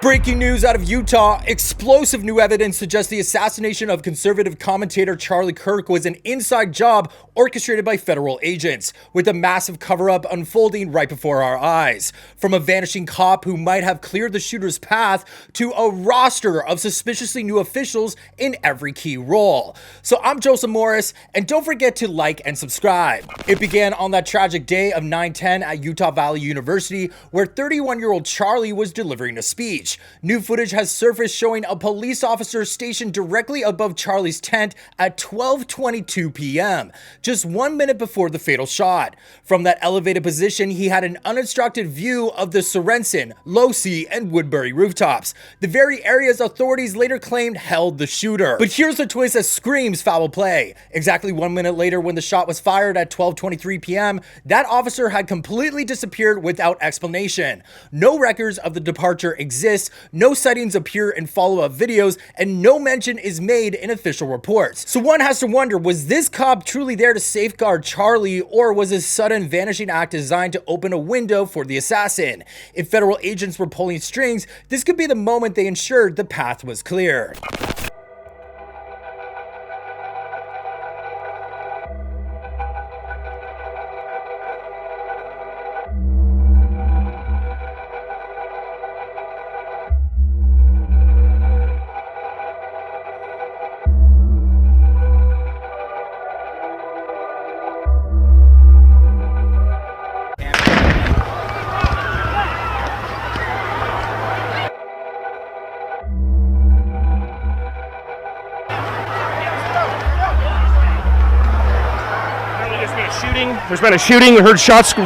Breaking news out of Utah. Explosive new evidence suggests the assassination of conservative commentator Charlie Kirk was an inside job orchestrated by federal agents, with a massive cover-up unfolding right before our eyes. From a vanishing cop who might have cleared the shooter's path to a roster of suspiciously new officials in every key role. So I'm Joseph Morris, and don't forget to like and subscribe. It began on that tragic day of 9/10 at Utah Valley University, where 31-year-old Charlie was delivering a speech. New footage has surfaced showing a police officer stationed directly above Charlie's tent at 12:22 p.m., just 1 minute before the fatal shot. From that elevated position, he had an unobstructed view of the Sorensen, Losee, and Woodbury rooftops, the very areas authorities later claimed held the shooter. But here's the twist that screams foul play. Exactly 1 minute later, when the shot was fired at 12:23 p.m., that officer had completely disappeared without explanation. No records of the departure exist, no sightings appear in follow-up videos, and no mention is made in official reports. So one has to wonder, was this cop truly there to safeguard Charlie, or was his sudden vanishing act designed to open a window for the assassin? If federal agents were pulling strings, this could be the moment they ensured the path was clear. There's been a shooting. We heard shots. And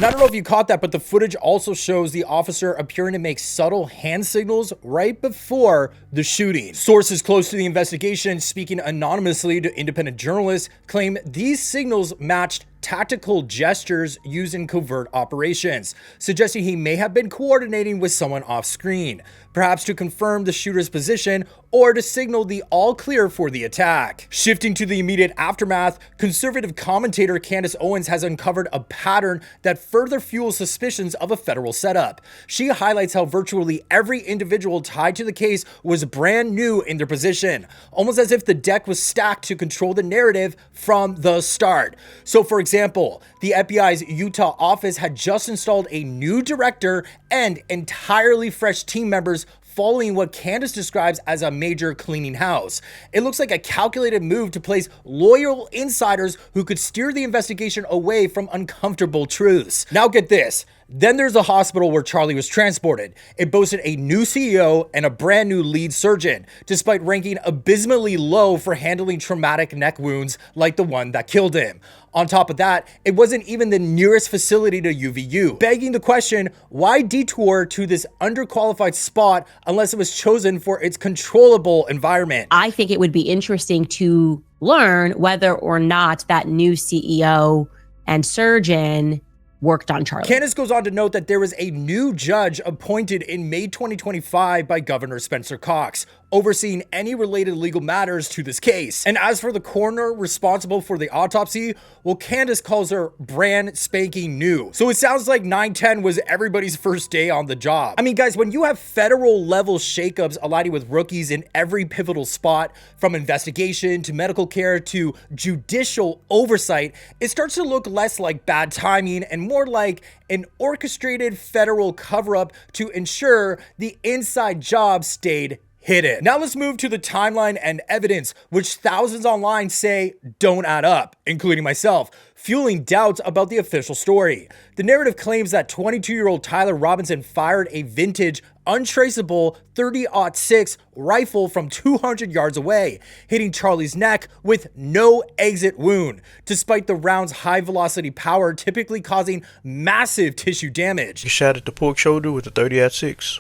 I don't know if you caught that, but the footage also shows the officer appearing to make subtle hand signals right before the shooting. Sources close to the investigation, speaking anonymously to independent journalists, claim these signals matched tactical gestures used in covert operations, suggesting he may have been coordinating with someone off screen, perhaps to confirm the shooter's position or to signal the all clear for the attack. Shifting to the immediate aftermath, conservative commentator Candace Owens has uncovered a pattern that further fuels suspicions of a federal setup. She highlights how virtually every individual tied to the case was brand new in their position, almost as if the deck was stacked to control the narrative from the start. So for example, the FBI's Utah office had just installed a new director and entirely fresh team members following what Candace describes as a major cleaning house. It looks like a calculated move to place loyal insiders who could steer the investigation away from uncomfortable truths. Now get this. Then there's the hospital where Charlie was transported. It boasted a new CEO and a brand new lead surgeon, despite ranking abysmally low for handling traumatic neck wounds like the one that killed him. On top of that, it wasn't even the nearest facility to UVU, begging the question, why detour to this underqualified spot unless it was chosen for its controllable environment? I think it would be interesting to learn whether or not that new CEO and surgeon worked on Charlie. Candace goes on to note that there was a new judge appointed in May 2025 by Governor Spencer Cox, overseeing any related legal matters to this case. And as for the coroner responsible for the autopsy, well, Candace calls her brand spanking new. So it sounds like 9/10 was everybody's first day on the job. I mean, guys, when you have federal level shakeups aligning with rookies in every pivotal spot, from investigation to medical care to judicial oversight, it starts to look less like bad timing and more like an orchestrated federal cover-up to ensure the inside job stayed hidden. Now let's move to the timeline and evidence, which thousands online say don't add up, including myself, fueling doubts about the official story. The narrative claims that 22-year-old Tyler Robinson fired a vintage, untraceable 30-06 rifle from 200 yards away, hitting Charlie's neck with no exit wound, despite the round's high-velocity power typically causing massive tissue damage. He shot at the pork shoulder with a 30-06.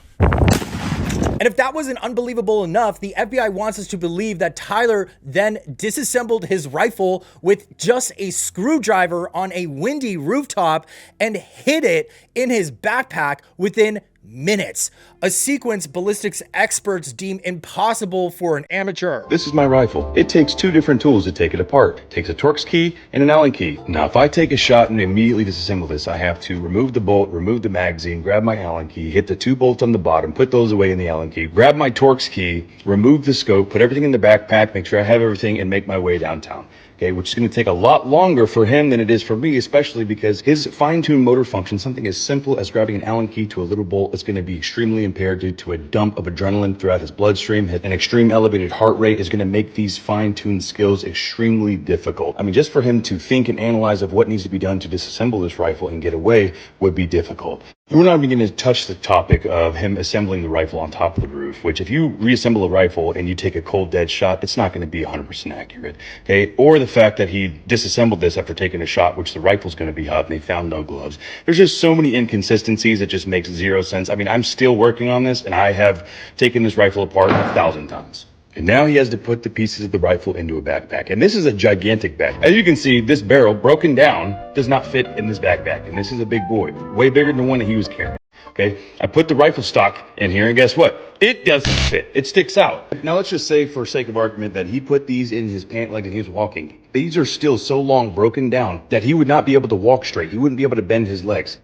And if that wasn't unbelievable enough, the FBI wants us to believe that Tyler then disassembled his rifle with just a screwdriver on a windy rooftop and hid it in his backpack within minutes, a sequence ballistics experts deem impossible for an amateur. This is my rifle. It takes two different tools to take it apart. It takes a Torx key and an Allen key. Now, if I take a shot and immediately disassemble this, I have to remove the bolt, remove the magazine, grab my Allen key, hit the two bolts on the bottom, put those away in the Allen key, grab my Torx key, remove the scope, put everything in the backpack, make sure I have everything, and make my way downtown. Okay, which is going to take a lot longer for him than it is for me, especially because his fine-tuned motor function, something as simple as grabbing an Allen key to a little bolt, is going to be extremely impaired due to a dump of adrenaline throughout his bloodstream. An extreme elevated heart rate is going to make these fine-tuned skills extremely difficult. I mean, just for him to think and analyze of what needs to be done to disassemble this rifle and get away would be difficult. We're not even going to touch the topic of him assembling the rifle on top of the roof, which if you reassemble a rifle and you take a cold dead shot, it's not going to be 100% accurate. Okay, or the fact that he disassembled this after taking a shot, which the rifle's going to be hot and they found no gloves. There's just so many inconsistencies. It just makes zero sense. I mean, I'm still working on this and I have taken this rifle apart 1,000 times. And now he has to put the pieces of the rifle into a backpack. And this is a gigantic bag. As you can see, this barrel, broken down, does not fit in this backpack. And this is a big boy, way bigger than the one that he was carrying. Okay, I put the rifle stock in here, and guess what? It doesn't fit. It sticks out. Now let's just say, for sake of argument, that he put these in his pant leg and he was walking. These are still so long broken down that he would not be able to walk straight. He wouldn't be able to bend his legs.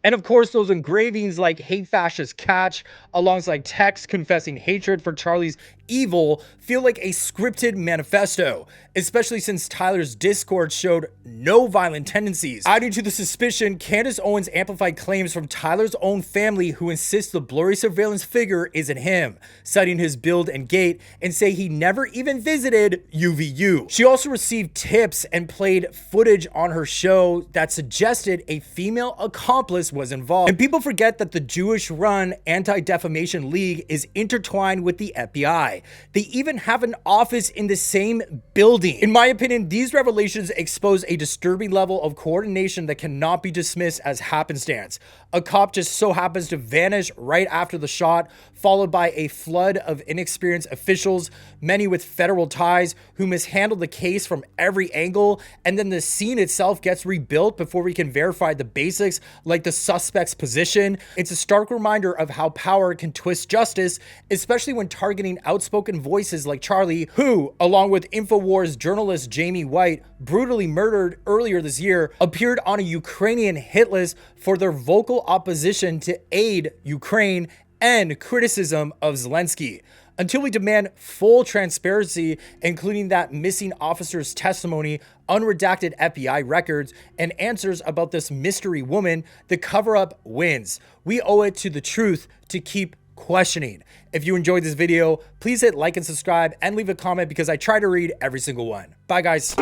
And of course, those engravings like hate fascist Kash, alongside text confessing hatred for Charlie's evil, feel like a scripted manifesto, especially since Tyler's Discord showed no violent tendencies. Adding to the suspicion, Candace Owens amplified claims from Tyler's own family who insist the blurry surveillance figure isn't him, citing his build and gait, and say he never even visited UVU. She also received tips and played footage on her show that suggested a female accomplice was involved. And people forget that the Jewish-run Anti-Defamation League is intertwined with the FBI. They even have an office in the same building. In my opinion, these revelations expose a disturbing level of coordination that cannot be dismissed as happenstance. A cop just so happens to vanish right after the shot, followed by a flood of inexperienced officials, many with federal ties, who mishandled the case from every angle, and then the scene itself gets rebuilt before we can verify the basics, like the suspect's position. It's a stark reminder of how power can twist justice, especially when targeting outspoken voices like Charlie, who, along with InfoWars journalist Jamie White, brutally murdered earlier this year, appeared on a Ukrainian hit list for their vocal opposition to aid Ukraine and criticism of Zelensky. Until we demand full transparency, including that missing officer's testimony, unredacted FBI records, and answers about this mystery woman, the cover-up wins. We owe it to the truth to keep questioning. If you enjoyed this video, please hit like and subscribe and leave a comment because I try to read every single one. Bye, guys.